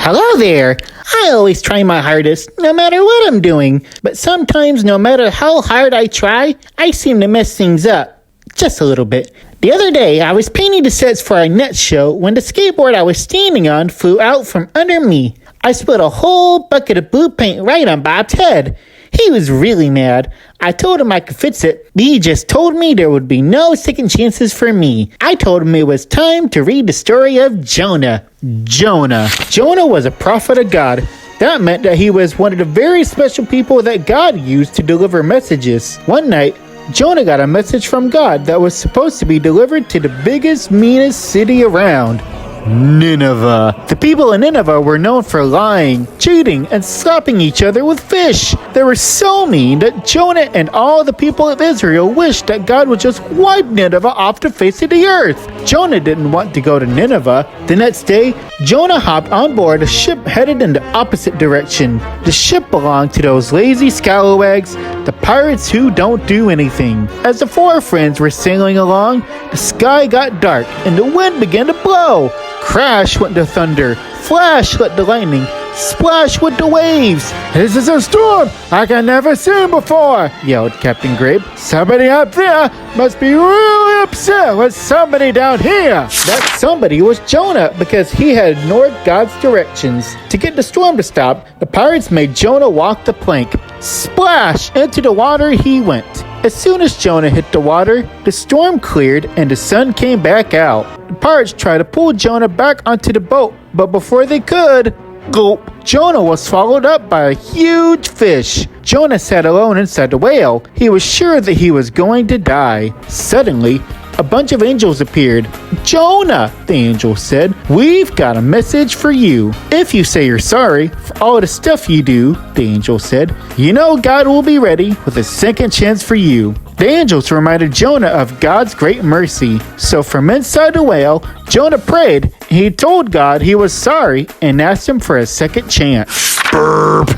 Hello there. I always try my hardest, no matter what I'm doing. But sometimes, no matter how hard I try, I seem to mess things up. Just a little bit. The other day, I was painting the sets for our next show when the skateboard I was standing on flew out from under me. I spilled a whole bucket of blue paint right on Bob's head. He was really mad. I told him I could fix it, but he just told me there would be no second chances for me. I told him it was time to read the story of Jonah. Jonah was a prophet of God. That meant that he was one of the very special people that God used to deliver messages. One night, Jonah got a message from God that was supposed to be delivered to the biggest, meanest city around. Nineveh. The people in Nineveh were known for lying, cheating, and slapping each other with fish. They were so mean that Jonah and all the people of Israel wished that God would just wipe Nineveh off the face of the earth. Jonah didn't want to go to Nineveh. The next day, Jonah hopped on board a ship headed in the opposite direction. The ship belonged to those lazy scalawags, the pirates who don't do anything. As the four friends were sailing along, the sky got dark and the wind began to blow. Crash went the thunder, flash went the lightning, splash went the waves. "This is a storm like I never seen before," yelled Captain Grape. "Somebody up there must be really upset with somebody down here." That somebody was Jonah, because he had ignored God's directions. To get the storm to stop, the pirates made Jonah walk the plank. Splash! Into the water he went. As soon as Jonah hit the water, the storm cleared and the sun came back out. The pirates tried to pull Jonah back onto the boat, but before they could, gulp, Jonah was swallowed up by a huge fish. Jonah sat alone inside the whale. He was sure that he was going to die. Suddenly, a bunch of angels appeared. "Jonah," the angel said, "we've got a message for you. If you say you're sorry for all the stuff you do," the angel said, "you know God will be ready with a second chance for you." The angels reminded Jonah of God's great mercy. So from inside the whale, Jonah prayed. He told God he was sorry and asked him for a second chance. Burp.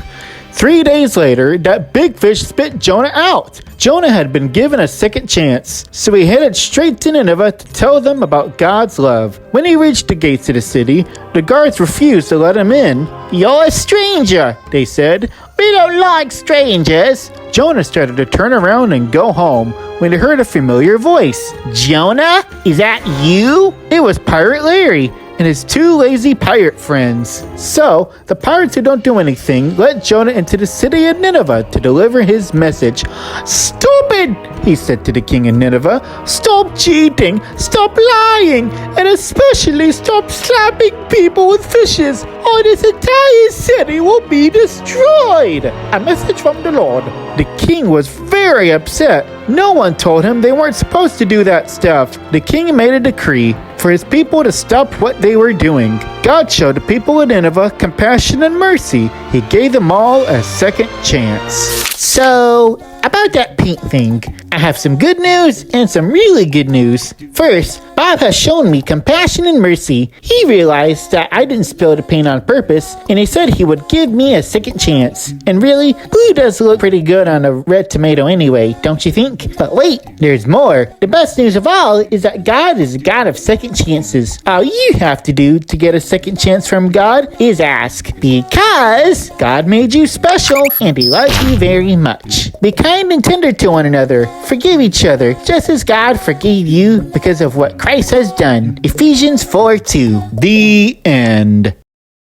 3 days later, that big fish spit Jonah out. Jonah had been given a second chance, so he headed straight to Nineveh to tell them about God's love. When he reached the gates of the city, the guards refused to let him in. "You're a stranger," they said. "We don't like strangers." Jonah started to turn around and go home when he heard a familiar voice. "Jonah, is that you?" It was Pirate Larry and his two lazy pirate friends. So, the pirates who don't do anything let Jonah into the city of Nineveh to deliver his message. "Stupid," he said to the king of Nineveh. "Stop cheating, stop lying, and especially stop slapping people with fishes, or this entire city will be destroyed." A message from the Lord. The king was very upset. No one told him they weren't supposed to do that stuff. The king made a decree for his people to stop what they were doing. God showed the people of Nineveh compassion and mercy. He gave them all a second chance. So, about that paint thing, I have some good news and some really good news. First, Bob has shown me compassion and mercy. He realized that I didn't spill the paint on purpose, and he said he would give me a second chance. And really, blue does look pretty good on a red tomato anyway, don't you think? But wait, there's more. The best news of all is that God is a God of second chances. All you have to do to get a second chance from God is ask, because God made you special and He loves you very much. Be kind and tender to one another. Forgive each other, just as God forgave you because of what Christ has done. Ephesians 4:2. The end.